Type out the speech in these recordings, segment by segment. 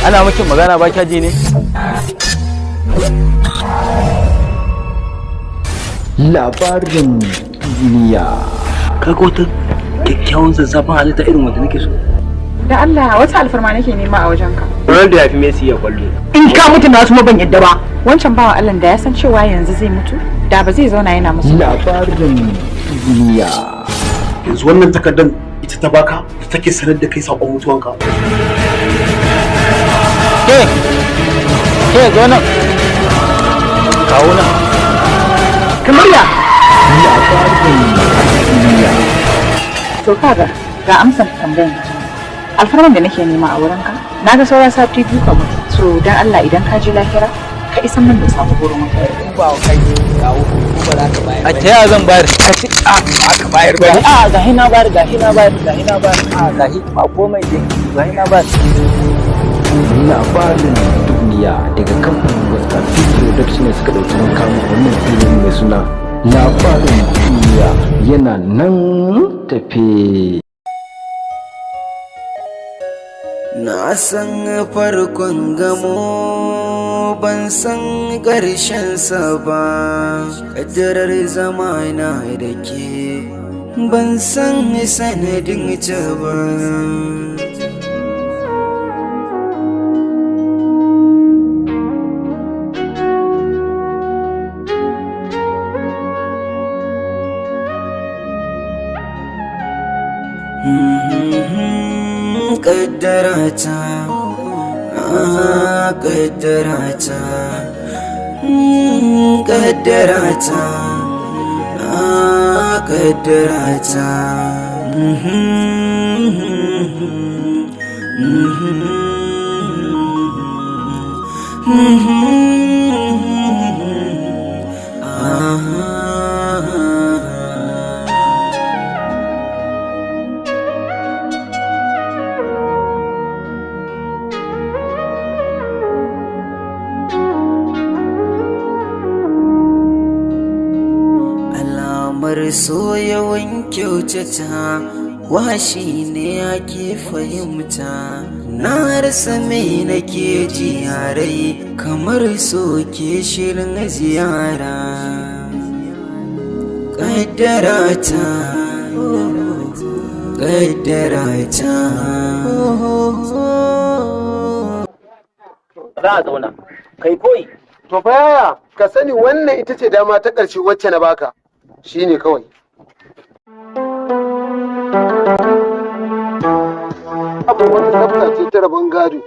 ana miki magana ba kya ji ne? Labarin duniya. Kaga wata kyakkyawan zazzafin halitta irin wanda nake so. Da Allah wata alfarma nake nema a wajenka. Ronaldo ya fi Messi ya kwallo. In ka mutu na kuma ban yadda ba. Wancan bawa Allah da ya san cewa yanzu zai mutu, da ba zai zauna yana musu. Labarin duniya. Yanzu wannan takardar ita ta baka da take sanar da kai sakon mutuwanka. Ke zo nan. Kawo nan. Kamar ya. Labarin duniya. To kaga ga amsar tambayar. Alfarman da nake nema a wurinka, na ga sauran sati biyu ka mutu. So dan Allah idan ka je lahira, ka isan min da samu gurin mutu. Ba kai kawo ko ba za ka bayar. A ta yaya zan bayar? Ka ci Aka bayar ba. ga hina bayar, ga hina bayar, ga hina bayar. Ga hi ba komai dai. Ga hina bayar. Labarin duniya daga kamfanin Western Production suka dauki kamun wannan filin mai suna Labarin duniya yana nan tafe. Na san farkon gamo ban san ƙarshensa ba, ƙaddarar zamana da ke ban san sanadin ta ba. Ƙaddarata, ƙaddarata, ƙaddarata, ƙaddarata. So yawan kyautata washi ne ake fahimta, na rasa me nake ji rai kamar so ke shirin ziyara. Ƙaddarata, ƙaddarata. Za a zauna. Kai koyi. To fa yaya ka sani wannan ita ce dama ta ƙarshe wacce na baka. Shi ne kawai. Abin wata tsafta ce ta rabon gado.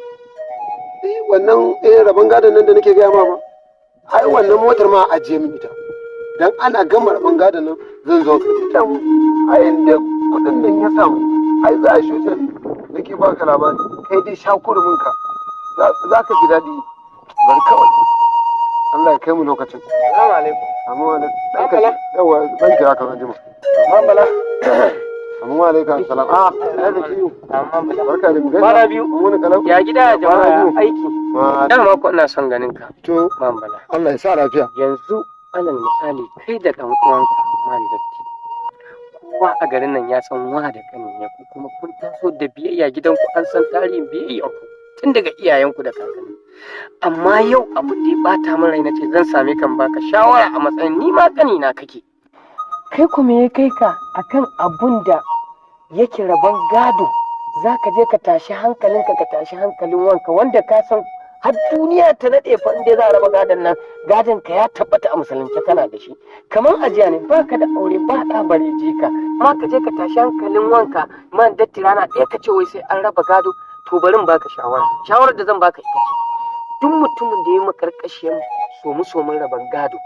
Wannan rabon gadon nan da nake gaya ma ba. Ai wannan motar ma a ajiye min ita. Dan ana gama rabon gadon nan zan zo ka ai inda kuɗin nan ya samu. Ai za a shuce nake baka labari. Kai dai sha kurumin ka. Za ka ji daɗi. Bari kawai. Allah ya kai mu lokacin. Assalamu alaikum. Amma wani ɗan kashi yawa ban kira kan anjima. Mambala. Amma alaikum salam. Ya da kiyo. Barka da gaisa. Kwana biyu. Wani kalau. Ya gida jama'a aiki. Dan ma ko ina son ganin ka. To. Mambala. Allah ya sa lafiya. Yanzu alal misali kai da ɗan uwanka man datti. Kowa a garin nan ya san wa da kanin ya ku kuma kun taso da biyayya gidanku an san tarihin biyayyanku tun daga iyayenku da kakanni. Amma yau abu da ya bata min rai nace zan same kan baka shawara a matsayin ni ma kanina kake. Kai kuma ya kai ka akan abun da yake rabon gado zaka je ka tashi hankalinka ka tashi hankalin wanka wanda ka san har duniya ta nade fa inda za a raba gadon nan gadon ka ya tabbata a musulunci kana da shi kamar ajiya ne baka da aure ba da bare jika ma ka je ka tashi hankalin wanka man datti rana ɗaya ka ce wai sai an raba gado to bari in baka shawarar da zan baka ita ce duk mutumin da ya makarkashiyar somu-somun rabon gado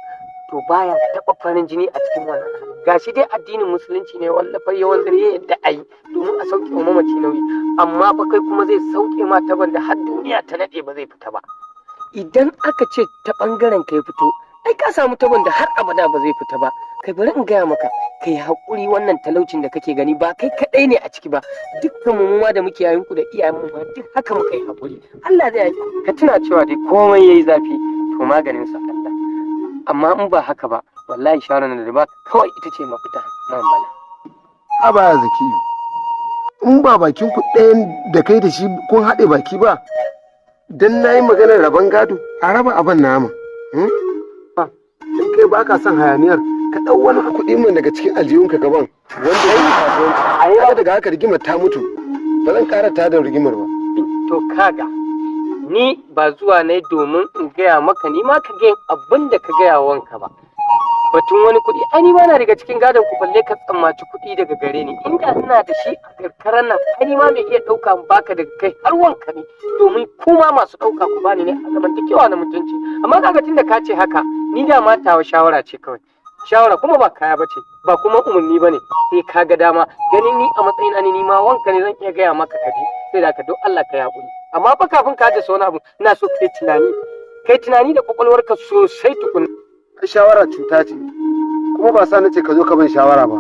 to baya taɓa farin jini a cikin wannan gashi dai addinin musulunci ne wallafar yawan zare yadda a yi domin a sauke wa mamaci nauyi amma fa kai kuma zai sauke ma taban da har duniya ta naɗe ba zai fita ba idan aka ce ta ɓangaren ka ya fito ai ka samu taban da har abada ba zai fita ba kai bari in gaya maka kai haƙuri wannan talaucin da kake gani ba kai kaɗai ne a ciki ba dukkan mu ma da muke yayin ku da iyayen mu duk haka muka yi haƙuri Allah zai yi ka tuna cewa dai komai yayi zafi to maganin sa Allah amma in ba haka ba wallahi shawaran da ba kawai ita ce mafita na mala A baya Zakiyu. In ba bakin ku ɗayan da kai da shi kun haɗe baki ba, dan nayi maganar rabon gado a raba abin nama. In kai baka son hayaniyar ka ɗau wani kuɗi min daga cikin aljihunka gaban wanda ya yi kasuwanci. Kaga daga haka rigimar ta mutu. Ba zan ƙara tada rigimar ba. To kaga ni ba zuwa ne domin in gaya maka ni ma ka ga abin da ka gaya wanka ba. Batun wani kuɗi ai ni ma na daga cikin gadon ku balle ka tsammaci kuɗi daga gare ni inda ina da shi a karkarar nan ai ni ma mai iya ɗauka in baka daga kai har wanka ne domin kuma masu ɗauka ku bani ne a zamantakewa na mutunci amma kaga tunda ka ce haka ni da ma tawa shawara ce kawai shawara kuma ba kaya bace ba kuma umarni bane sai ka ga dama ganin ni a matsayina ne ni ma wanka ne zan iya gaya maka kaji sai da ka don Allah ka yaƙuri amma fa kafin ka haddasa wani abu ina so kai tunani da kwakwalwarka sosai tukun. Shawara cuta ce kuma ba sa nace ka zo ka ban shawara ba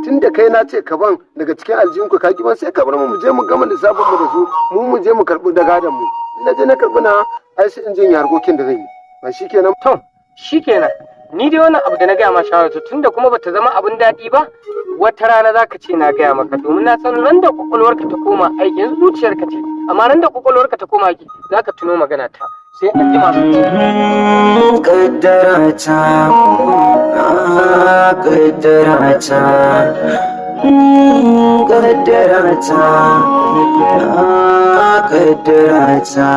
tunda kai na ce ka ban daga cikin aljihunku ka ki ban sai ka bar mu je mu gama lissafin mu da su mu je mu karbi da gadon mu in na je na karbi na ai sai in jin harkokin da zai yi ba shikenan to shikenan ni dai wannan abu da na gaya ma shawara tunda kuma bata zama abin daɗi ba wata rana zaka ce na gaya maka domin na san nan da kwakwalwarka ta koma aiki yanzu zuciyarka ce amma nan da kwakwalwarka ta koma aiki zaka tuno magana ta sai an jima kaddara ta kaddara ta kaddara ta kaddara ta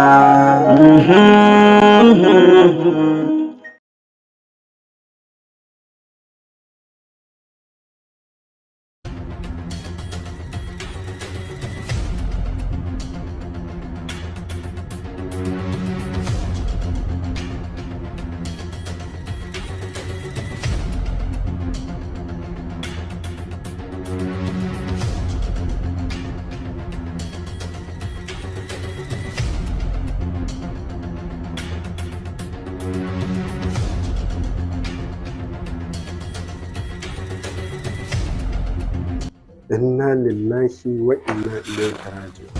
Inna lillahi wa inna ilaihi raji'un.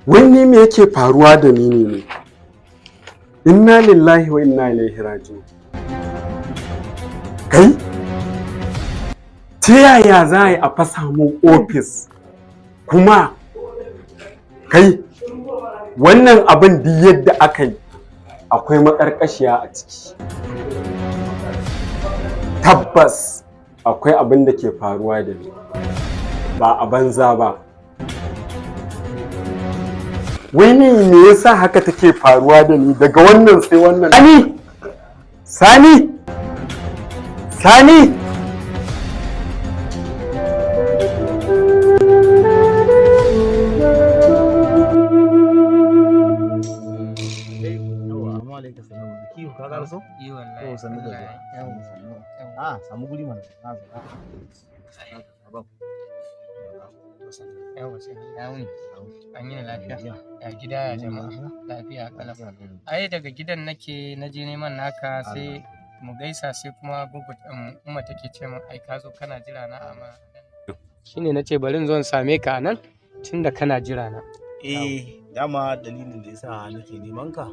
Wani me yake faruwa da ni ne? Inna lillahi wa inna ilaihi raji'un. Kai? Ta yaya za a yi a fasa mun ofis? Kuma kai wannan abin da yadda aka yi akwai maƙarƙashiya a ciki. Tabbas akwai abin da ke faruwa da ni ba a banza ba. Wani me yasa haka take faruwa da ni daga wannan sai wannan? Sani! samu guri mana an yi lafiya ya gida ya jama'a lafiya kalau ai daga gidan nake naje neman naka sai mu gaisa sai kuma gugu umma take ce min ai ka zo kana jira na amma shine nace bari in zo in same ka nan tunda kana jira na dama dalilin da yasa nake neman ka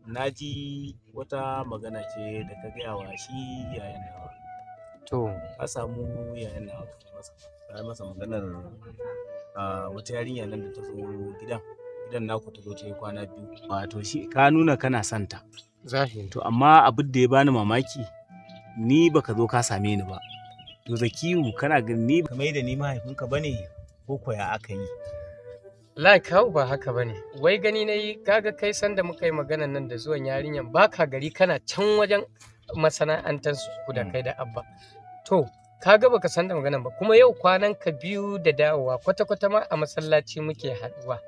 na ji wata magana ce da ka gaya wa shi yayan nawa. To ka samu yayan nawa ka masa maganar wata yarinya nan da ta zo gidan naku ta zo ta yi kwana 2 wato shi ka nuna kana son ta zahiri. To amma abin da ya bani mamaki ni baka zo ka same ni ba. To Zakiyu kana ganin ni kamar da ni mahaifinka bane ko koya aka yi? Kawo ba haka bane wai gani nayi kaga kai sanda muka yi maganan nan da zuwan yarinyan baka gari kana can wajen masana'antar ku da kai da abba to kaga baka san da maganan ba kuma yau kwanan ka 2 da dawowa kwata ma a masallaci muke haduwa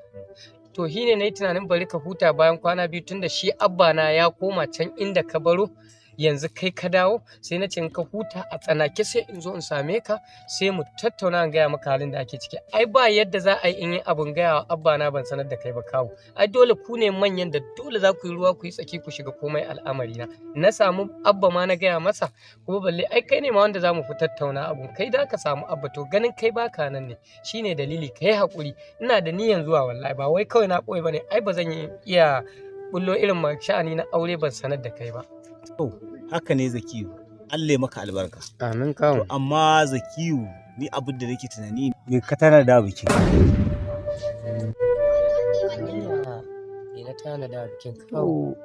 to shine nayi tunanin bari ka huta bayan kwana 2 tunda shi abba na ya koma can inda ka baro yanzu kai ka dawo sai na ce in ka huta a tsanake sai in zo in same ka sai mu tattauna in gaya maka halin da ake ciki ai ba yadda za a yi in yi abun gaya wa abba na ban sanar da kai ba kawo ai dole ku ne manyan da dole za ku yi ruwa ku yi tsaki ku shiga komai al'amari na samu abba ma na gaya masa kuma balle ai kai ne ma wanda za mu fi tattauna abun kai da ka samu abba to ganin kai baka nan ne shine dalili kai hakuri ina da niyan zuwa wallahi ba wai kawai na koyi bane ai ba zan iya bullo irin sha'ani na aure ban sanar da kai ba. To haka ne Zakiyu Allah ya maka albarka. Amin kawo. Amma Zakiyu ni abin da nake tunani me ka tana da bikin. Na tana da bikin kawo.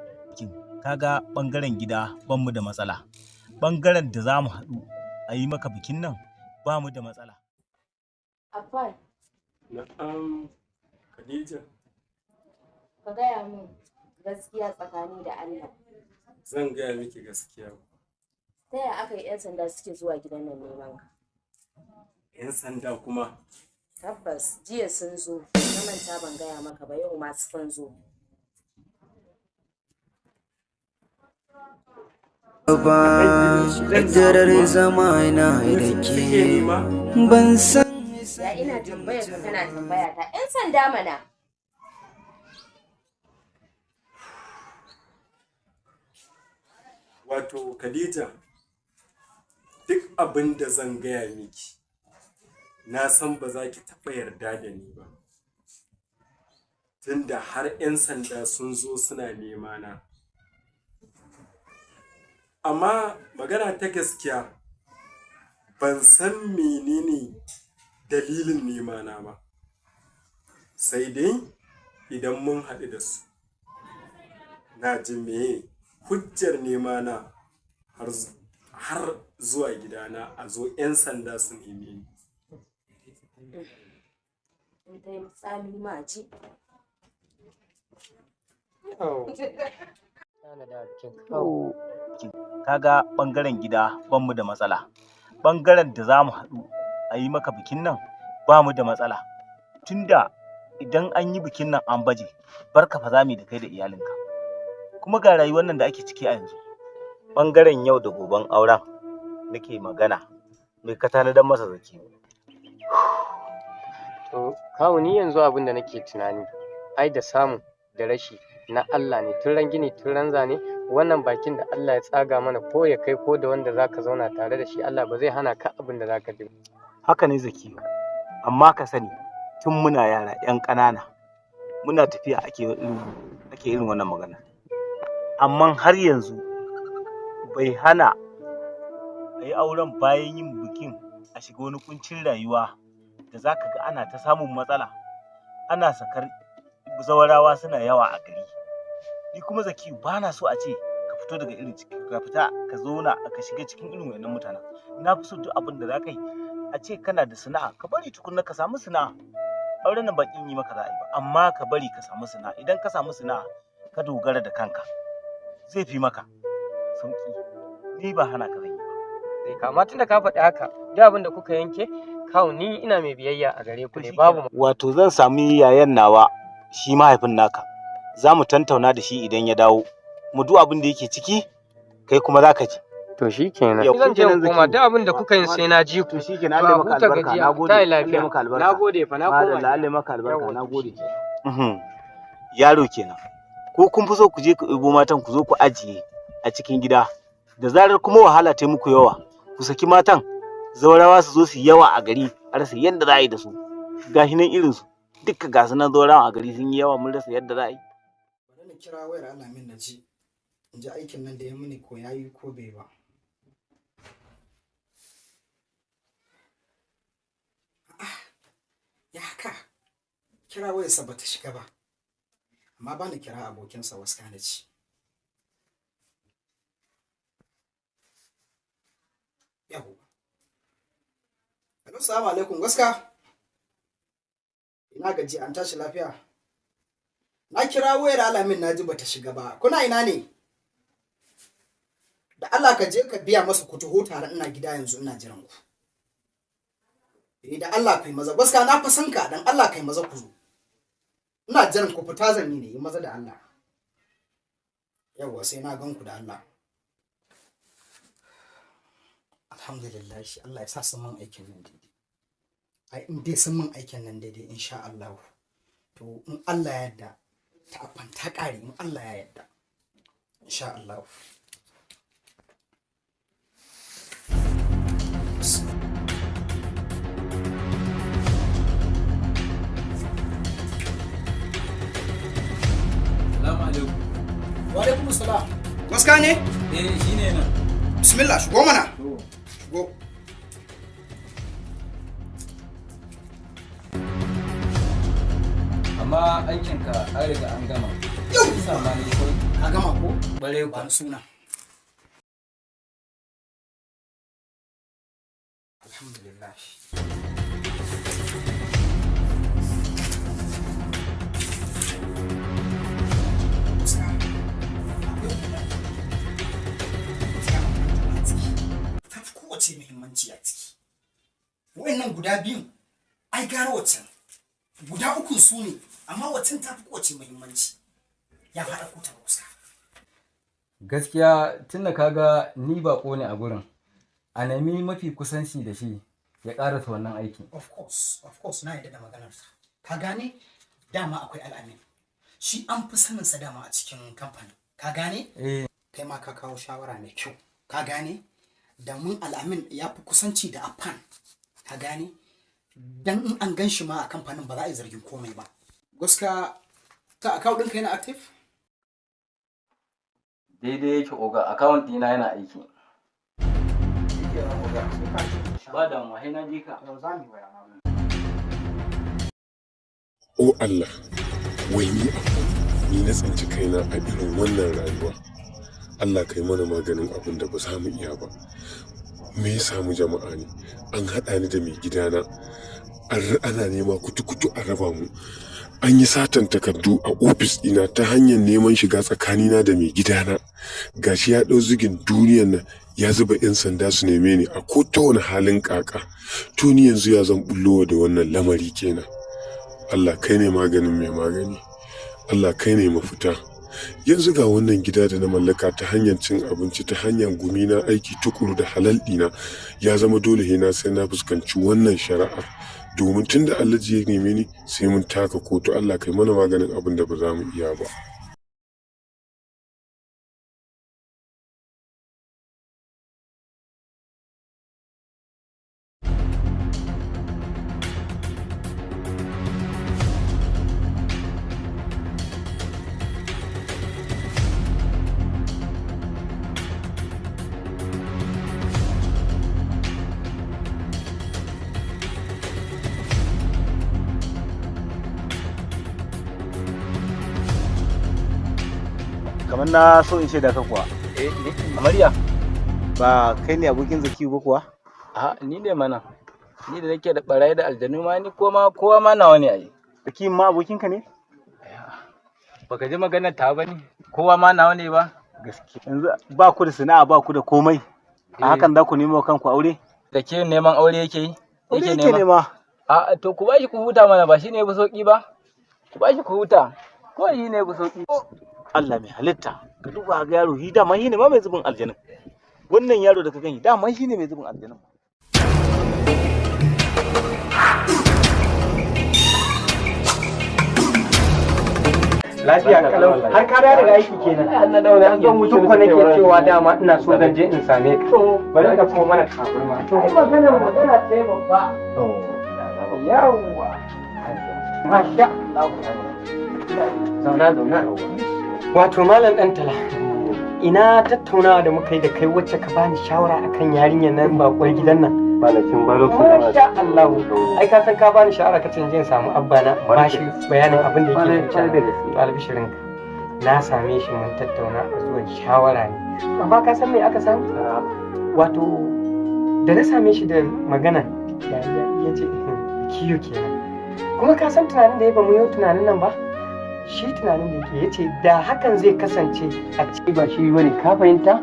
Kaga bangaren gida ban mu da matsala. Bangaren da za mu haɗu a yi maka bikin nan ba mu da matsala. Affan. Na'am, Khadija. Ka gaya min gaskiya tsakani da Allah. Zan gaya miki gaskiya. Ta yaya aka yi 'yan sanda suke zuwa gidan nan neman ka? 'Yan sanda kuma? Tabbas jiya sun zo, na manta ban gaya maka ba yau masu sun zo. Ƙaddarar zama na da ke ban san. Ya ina tambayar ka kana tambaya ta 'yan sanda mana. Wato Khadija, duk abin da zan gaya miki, na san ba za ki taɓa yarda da ni ba. Tunda har 'yan sanda sun zo suna nema na. Amma magana ta gaskiya, ban san menene dalilin nema na ba. Sai dai idan mun haɗu da su, na ji meye hujjar nema na har zuwa gidana a zo 'yan sanda su neme ni. In ta yi tsami ma ji. Kaga bangaren gida ban mu da matsala. Bangaren da za mu haɗu a yi maka bikin nan ba mu da matsala. Tunda idan an yi bikin nan an baje, barka fa za mu yi da kai da iyalinka. Kuma ga rayuwar nan da ake ciki a yanzu. Bangaren yau da goben auren nake magana, mai ka tanadar masa Zaki. To kawo ni yanzu abin da nake tunani, ai da samu da rashi na Allah ne, tun ran gini tun ran zane. Wannan bakin da Allah ya tsaga mana ko ya kai ko da wanda zaka zauna tare da shi, Allah ba zai hana ka abin da zaka ji. Haka ne Zaki, amma ka sani tun muna yara 'yan ƙanana muna tafiya ake irin wannan magana. Amma har yanzu bai hana a yi auren bayan yin bikin a shiga wani kuncin rayuwa da za ka ga ana ta samun matsala, ana sakar zawarawa suna yawa a gari. Ni kuma Zaki ba na so a ce ka fito daga irin ciki, ka fita ka zauna ka shiga cikin irin wannan mutanen. Na fi so duk abin da za ka yi a ce kana da sana'a, ka bari tukunna ka samu sana'a. Auren nan bakin yi maka za a yi ba, amma ka bari ka samu sana'a. Idan ka samu sana'a ka dogara da kanka zai fi maka sauki. Ni ba hana ka zan yi ba. Zai kama tunda ka faɗi haka, duk abin da kuka yanke kawo ni ina mai biyayya a gare ku ne, babu. Wato zan sami yayan nawa shi mahaifin naka, za mu tantauna da shi idan ya dawo, mu duk abin da yake ciki kai kuma za ka ji. To shi kenan. Zan je koma duk abin da kuka yin sai na ji ku. To shi kenan, Allah maka albarka. Na gode. Na gode fa, na koma. Allah maka albarka. Na gode. Yaro kenan. Ko kun fi so ku je ku ɗebo matan ku zo ku ajiye a cikin gida. Da zarar kuma wahala ta muku yawa, ku saki matan zaurawa su zo su yawa a gari, a rasa yadda za a yi da su. Gashi nan irin su. Dukka ga su nan zaurawa a gari sun yi yawa, mun rasa yadda za a yi. Bari na kira wayar Alamin na ji. In ji aikin nan da ya mini ko ya yi ko bai ba. Ya haka kira wayarsa ba ta shiga ba, amma ba ni kira abokinsa waska na ci. Yahu. Assalamu alaikum waska. Ina gaji, an tashi lafiya? Na kira wayar Alamin na ji ba ta shiga ba. Kuna ina ne? Da Allah ka je ka biya masa ku taho tare, ina gida yanzu ina jiran ku. Da Allah kai maza, gaskiya na fasan ka, dan Allah kai maza ku zo. Ina jiran ku fita zan yi ne, yi maza da Allah. Yawwa sai na gan ku da Allah. Alhamdulillah, Allah ya sa sun mun aikin nan daidai. Ai in dai sun mun aikin nan daidai insha Allah. To in Allah ya yarda ta afanta kare, in Allah ya yarda. Insha Allah. Salamu alaikum. Wa alaikum salam. Waska ne? Shi ne nan. Bismillah, shigo mana. Shigo. amma aikinka an riga an gama. Yau isa ma ne kawai. Ka gama ko? Bare ku suna. Alhamdulillah. Tafi kowace muhimmanci a ciki. Wa'annan guda biyun ai gara waccan. Guda uku su ne, amma waccan tafi kowace muhimmanci. Ya faɗa ku ta Musa. Gaskiya tunda kaga ni bako ne a gurin, a nemi mafi kusanci da shi ya karasa wannan aiki. Of course, na yadda da maganarsa. Ka gane? Dama akwai al'amin. Shi an fi saninsa dama a cikin kamfanin. Ka gane? Kai ma ka kawo shawara mai kyau. Ka gane? Da mun al'amin ya fi kusanci da afan. Ka gane? Dan in an gan shi ma a kamfanin ba za a yi zargin komai ba. Gaska ta account ɗinka yana active? Daidai yake oga, account ɗina yana aiki. Ba damuwa, sai na ji ka. O Allah, wai ni abu ni na tsinci kaina a irin wannan rayuwa. Allah kai mana maganin abin da ba za mu iya ba. Me ya samu jama'a ne? An haɗa ni da mai gidana. Ana nema kutu-kutu a raba mu. An yi satan takardu a ofis ɗina ta hanyar neman shiga tsakanina da mai gidana. Gashi ya ɗau zugin duniyar nan ya zuba 'yan sanda su neme ni a ko ta wani halin kaka. To ni yanzu ya zan bullowa da wannan lamari kenan. Allah kai ne maganin mai magani. Allah kai ne mafita. Yanzu ga wannan gida da na mallaka ta hanyar cin abinci ta hanyar gumi na aiki tukuru da halal ɗina ya zama dole na sai na fuskanci wannan shari'ar. Domin tun da Allah ya neme ni sai mun taka kotu. Allah kai mana maganin abin da ba za mu iya ba. kamar na so in shaida ka kuwa. Amarya. Ba kai ne abokin Zaki ba kuwa? A ni ne mana. Ni da nake da barayi da aljanu ma ni kowa ma nawa ne ai. Zaki ma abokinka ne? Baka ji maganar ta ba ne? Kowa ma nawa ne ba? Gaskiya. Yanzu ba ku da sana'a ba ku da komai. A hakan za ku nemo kanku aure? Da ke neman aure yake yi? Aure yake nema. A to ku bashi ku huta mana ba shine yafi sauki ba? Ku bashi ku huta. Ko shi ne yafi sauki. Allah mai halitta. Ka duba ga yaro shi dama shi ne ma mai zubin aljanun. Wannan yaro da ka gani dama shi ne mai zubin aljanun. Lafiya kalau har ka dawo daga aiki kenan. Allah dauna an zan mutu ko nake cewa dama ina so zan je in same ka. Bari ka ko mana kafirma. To ai magana sai babba. To yawwa. Masha Allah. Zauna. Wato malam dan tala. Ina tattaunawa da muka yi da kai wacce ka bani shawara akan yarinyar nan bakwai gidan nan. Malakin baro su da Masha Allah. Ai ka san ka bani shawara ka canje in samu abba na ba shi bayanin abin da yake zuciya. To albishirin ka. Na same shi mun tattauna a zuwan shawara ne. Amma ka san me aka samu? Wato da na same shi da magana ya ce kiyo kenan. Kuma ka san tunanin da ya ba mu yi tunanin nan ba? Shi tunanin da yake yace da hakan zai kasance a ce ba shi bane ka fahimta?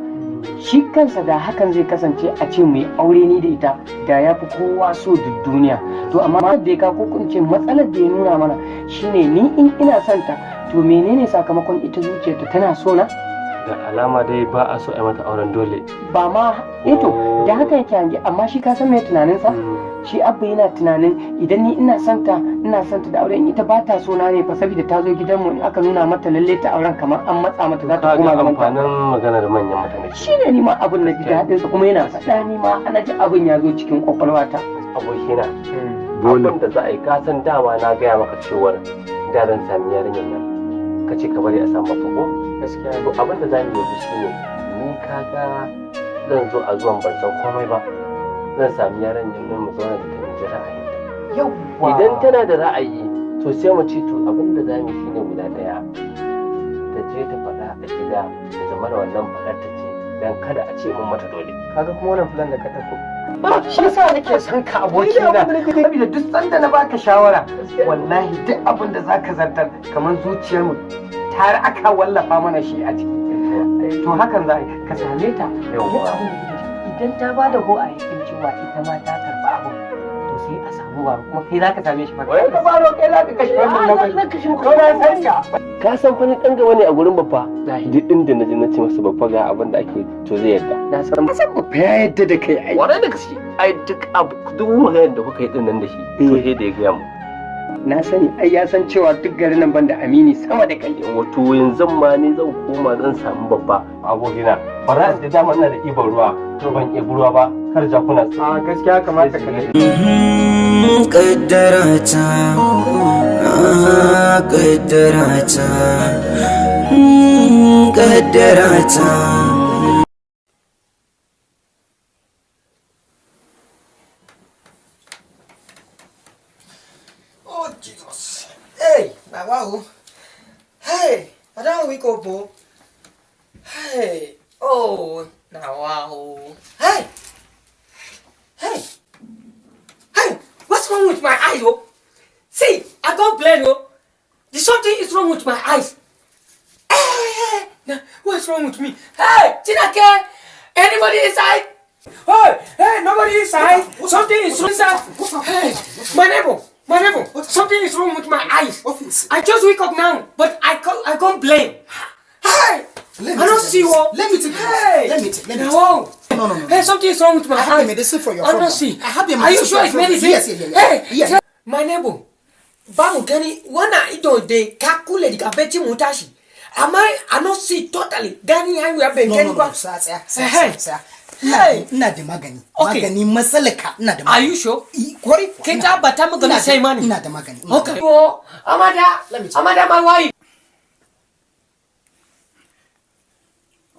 Shi kansa da hakan zai kasance a ce mai aure ni da ita da ya fi kowa so duk duniya. To amma da ya ka kunce matsalar da ya nuna mana shine ni in ina son ta to menene sakamakon ita zuciyarta tana so na? Da alama dai ba a so a mata auren dole. Ba ma to da haka yake hange amma shi ka san me tunaninsa? Shi abba yana tunanin idan ni ina son ta da auren ita ba ta so na ne fa saboda ta zo gidanmu in aka nuna mata lalle ta auren kamar an matsa mata za ta koma gaban ta. Amfanin maganar manyan mutane. Shi ne ni ma abin na ji daɗin sa kuma yana faɗa ni ma ana ji abin ya zo cikin kwakwalwata. Abokina. Dole da za a yi kasan dama na gaya maka cewar da zan sami yarinyar nan. Ka ce ka bari a samu mafako. Gaskiya to abin da za mu yi shi ne ni kaga zan zo a zuwan ban san komai ba zan sami yaran nan mu zauna da ta ji ra'ayinta Yawwa. idan tana da ra'ayi to sai mu ci to abinda za mu shine guda daya ta je ta faɗa a gida da zama da wannan faɗar ta ce dan kada a ce mun mata dole kaga kuma wannan plan da ka tafi shi yasa nake son ka abokina saboda duk sanda na baka shawara wallahi duk abin da zaka zartar kamar zuciyar mu tare aka wallafa mana shi a ciki to hakan za ka same ta idan ta ba da go a yakin cewa ita ma ta karba abu to sai a samu ba kuma kai zaka same shi ba wai ka faro kai zaka kashe wannan nan zan kashe ko na san ka san fa ni dan gaba ne a gurin baffa duk inda naje na ce masa baffa ga abin da ake to zai yarda na san baffa ya yarda da kai ai warai da gaske ai duk maganar da kuka yi din nan da shi to sai da ya ga mu na sani ai ya san cewa duk garin nan banda amini sama da kai wato yanzu ma ne zan koma zan samu babba abokina bara da dama ina da ibar ruwa to ban ibi ruwa ba kar jakuna a gaskiya kamata ka kaddara ta kaddara ta kaddara ta Oh, Jesus. Hey, wow. Hey, I don't wake up, oh. Hey, oh, now wow. Hey, hey, hey, what's wrong with my eyes, oh? See, I got blind, oh. There's something is wrong with my eyes. Hey, now, what's wrong with me? Hey, Tinake, anybody inside? Hey, nobody inside. Something is wrong inside. Hey, my neighbor. Something is wrong with my eyes. I just wake up now, but I can't blame. Hey, I don't see what. Let me take it. Let me take it. No. Hey, something is wrong with my eyes. I have a medicine for your problem. I don't see. I have a Are you medicine sure for it's your problem. medicine? Yes. Hey, my neighbor. Bamu gani wana ito de kakule di kabeti mutashi. I don't see totally. Gani hai we have been getting back. Sir. Ina da magani. Magani matsalaka ina da magani. Are you sure? Kwari. Kin tabbata magani sai mani. Ina da magani. Okay. Oh, Amada, my wife.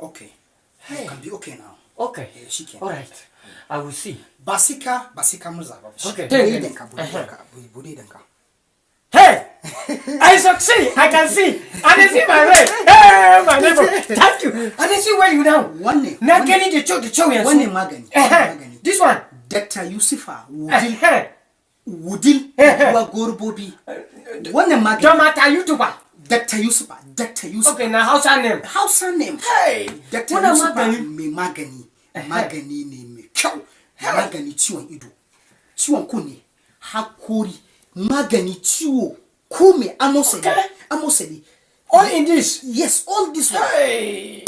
Okay. Hey. You can be okay now. Okay. She can. All right. I will see. Basika muza ba. Okay. Bude danka. Hey! I succeed! I can see! I can see my way! Hey, my neighbor! Thank you! I can see where you now! One name. Now getting the show One name magani. This one! Dr. Yusufa Wudil wa Gorbobi. One name magani. Don't matter, YouTuber! Dr. Yusufa. Okay, now Hausa name. Hey! Dr. What Yusufa me magani. Magani ne me kyau. Magani ciwon ido. Ciwon kunne. Hakori. Magani ciwo ko me amosali. All in this? Yes, all this one. Hey!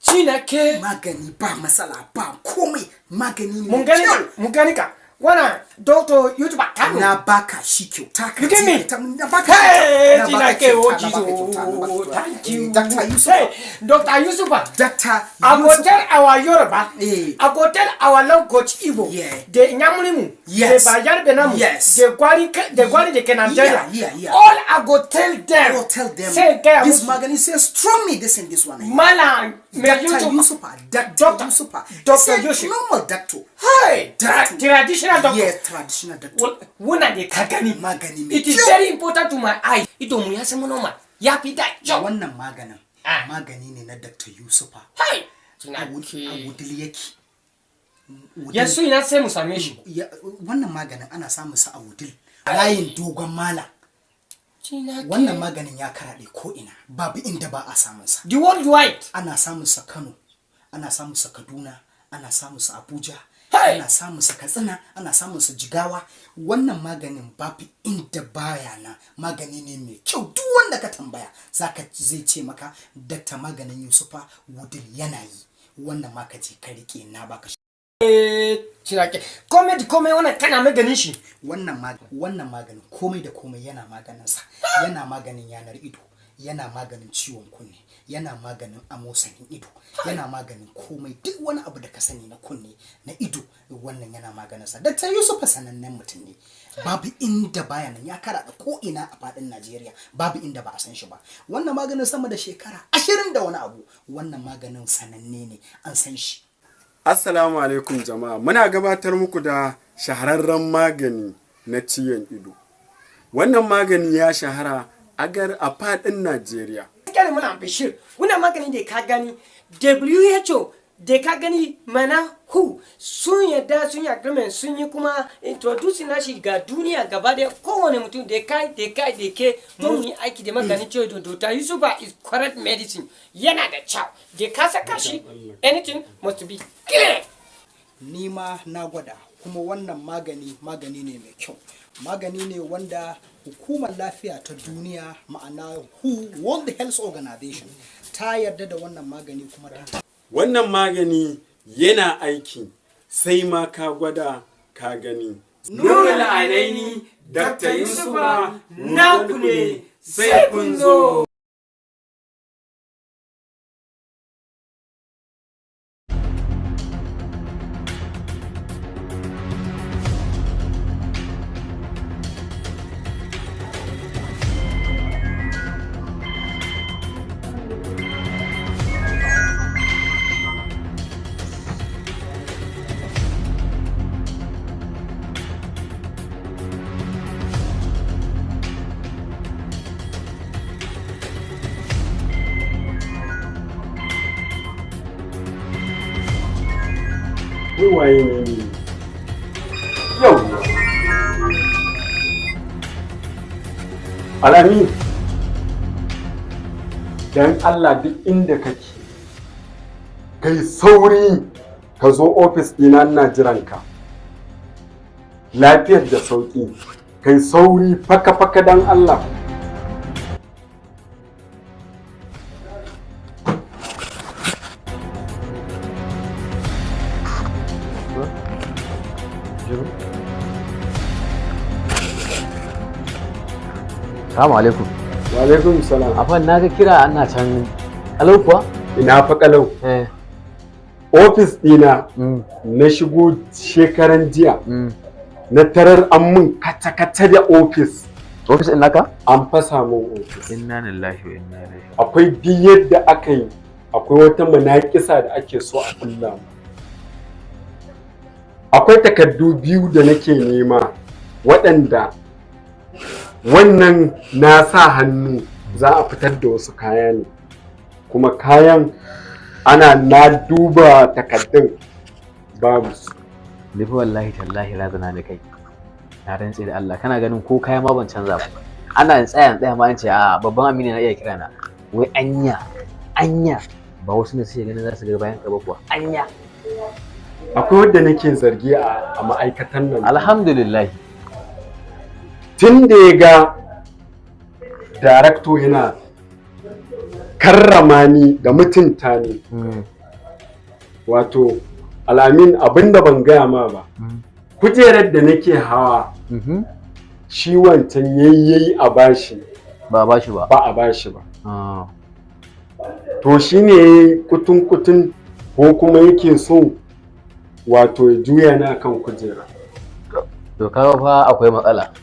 Chinake. Magani ba masala ba komai. Magani ne. Munganika. Wana doctor YouTuber kanu. Na baka shi kyauta. You get me? Na baka. Hey, Chinake Ojizo. Thank you. Dr. Yusuf. Hey, Dr. Yusufa. Dr. I go tell our Yoruba. Hey. I go tell our long coach Igbo. Yeah. The Nyamunimu. Yes. The Bayar Benamu. Yes. The Gwari de Kenanjaya. Yeah. All I go tell them. Say, this magani says, throw me this and this one. Malang. Dr. Yusufa. Dr. Yusufa. Dr. Yusufa. Normal doctor. Hey. Traditional doctor. Yes, traditional doctor. Wuna de Kagani. Magani. It is very important to my eyes. Ito mu yasa monoma. Yapi that job. Wannan maganin. Magani ne na Dr. Yusufa. Hey. A wudil yake. Yanzu ina sai mu same shi. Wannan maganin ana samun sa a wudil. Layin dogon mala. Wannan maganin ya karaɗe ko ina. Babu inda ba a samun sa. The worldwide. Ana samun sa Kano, ana samun sa Kaduna, ana samun sa Abuja. Hey! Ana samun sa Katsina, ana samun sa Jigawa. Wannan maganin babu inda baya na. Magani ne mai kyau. Duk wanda ka tambaya zai ce maka Dr. Maganin Yusufa Wudil yana yi. Wannan ma ka je ka rike na baka. Cinake. Komai wannan kana maganin shi. Wannan maganin komai da komai yana maganin sa. Yana maganin yanar ido. Yana maganin ciwon kunne, yana maganin amosanin ido, yana maganin komai duk wani abu da ka sani na kunne na ido wannan yana maganin sa. Dr. Yusuf sanannen mutum ne. Babu inda baya nan ya kara da ko ina a fadin Najeriya, babu inda ba a san shi ba. Wannan maganin sama da shekara 20 da wani abu. Wannan maganin sananne ne, an san shi. Assalamu alaikum jama'a. Muna gabatar muku da shahararren magani na ciwon ido. Wannan magani ya shahara a faɗin Najeriya. Gaskiya muna Bashir, wannan magani da ka gani WHO da ka gani mana sun yadda sun yi agreement sun yi kuma introduce nashi ga duniya gaba da kowane mutum da ke don yi aiki da maganin ciwon ido. Dr. Yusufa is correct medicine, yana da kyau. Da ka saka shi anything must be clear. Ni ma na gwada kuma wannan magani ne mai kyau. Magani ne wanda hukumar lafiya ta duniya ma'ana World Health Organization ta yarda da wannan magani kuma ta. Wannan magani yana aiki sai ma ka gwada ka gani. Nurul Ainaini, Dr. Yusufa, naku ne sai kun zo. Waye ne yau Alami, dan Allah duk inda kake kai sauri ka zo ofis ɗina ina jiran ka. Lafiyar da sauki kai sauri faka dan Allah. Assalamu alaikum. Wa alaikum salam. Afan na ga kira ana can kalau kuwa? Ina fa kalau. Ofis dina na shigo shekaran jiya. Na tarar an mun kata da ofis. Ofis ɗin naka? An fasa mun ofis. Inna lillahi wa inna ilaihi. Akwai duk yadda aka yi, akwai wata munakisa da ake so a kulla. Akwai takardu biyu da nake nema waɗanda wannan na sa hannu za a fitar da wasu kaya ne, kuma kayan na duba takardun babu su. Nufi wallahi tallahi razana da kai, na rantse da Allah kana ganin ko kaya ma ban canza ba. Ana tsaya ma an ce a babban amini na iya kira na wai anya ba wasu ne suke ganin za su ga bayan ka ba kuwa anya. Akwai wanda nake zargi a ma'aikatan nan. Alhamdulillah. Tun da ya ga darakto yana karrama ni da mutunta ni, wato Alamin abinda ban gaya ma ba, kujerar da nake hawa shi wancan yayi a bashi ba a bashi ba. To shine kutun ko kuma yake so wato ya juya na kan kujera. To kaga fa akwai matsala.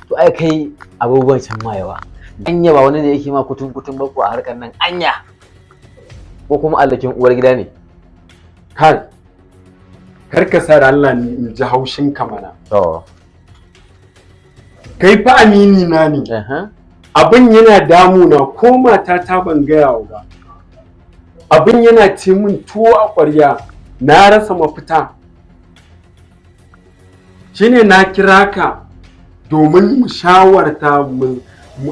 To ai kai abubuwan can mayawa. Anya ba wani ne yake ma kutun ba ko a harkar nan anya. Ko kuma allakin uwar gida ne. Kar ka sa Allah in ji haushin ka mana. To. Kai fa amini na ne. Abin yana damuna ko mata ta ban gaya ba. Abin yana ci min tuwo a ƙwarya, na rasa mafita. Shine na kira ka domin mu shawarta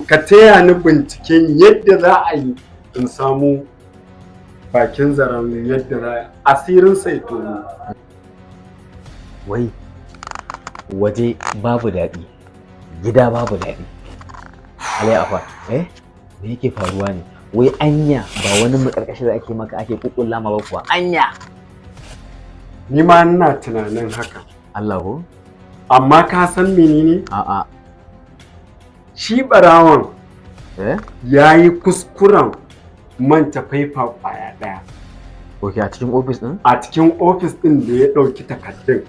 ka taya ni binciken yadda za a yi in samu bakin zaren yadda za asirin sai tono. Wai waje babu daɗi, gida babu daɗi. Alai afa, me yake faruwa ne? Wai anya ba wani makarkashi da ake maka ake kukkulla ma ba kuwa anya. Ni ma ina tunanin haka. Allah ko? Amma ka san menene? A'a. Shi barawon ya yi kuskuren manta faifa kwaya ɗaya. Ok, a cikin ofis ɗin? A cikin ofis ɗin da ya ɗauki takardun.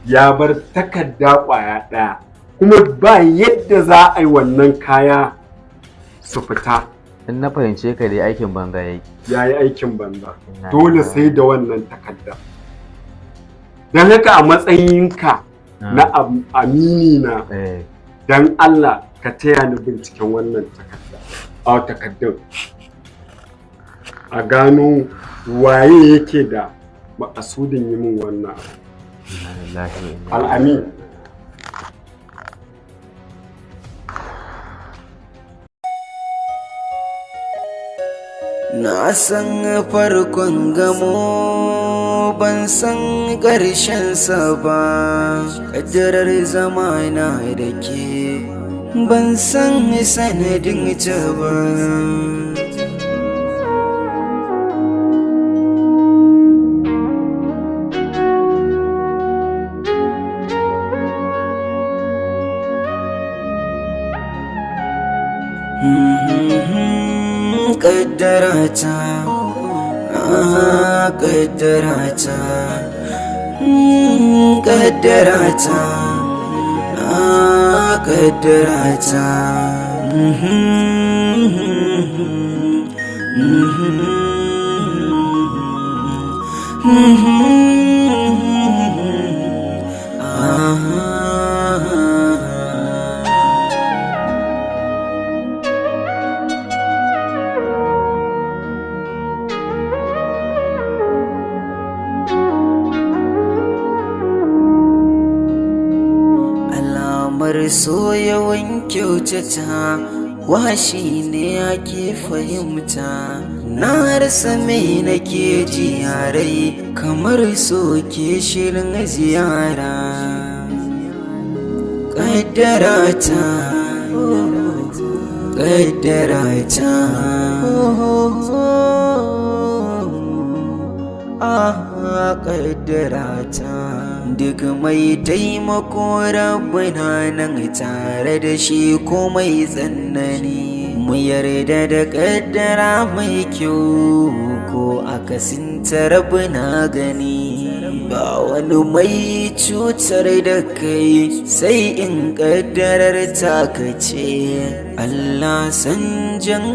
Ya bar takarda kwaya ɗaya. Kuma ba yadda za a yi wannan kaya su fita. In na fahimce ka dai aikin banza yayi. Ya yi aikin banza. Dole sai da wannan takarda. don haka a matsayinka na amini na don Allah ka taya ni binciken wannan takardun a gano waye yake da makasudin yi min wannan al'amin. Na san farkon gamo ban san ƙarshensa ba, ƙaddarar zamana da ke ban san sanadin ta ba. Kaddarata, kaddarata, kaddarata, kaddarata. So yawan kyautata washi ne ake fahimta, na rasa me nake ji rai kamar so ke shirin ziyara. Kaddarata, kaddarata, kaddarata. Duk mai taimako rabbana nan tare da shi komai tsanani, mu yarda da kaddara mai kyau ko akasin rabbana gani. Ba wani mai cutar da kai sai in kaddarar ta kace Allah san jan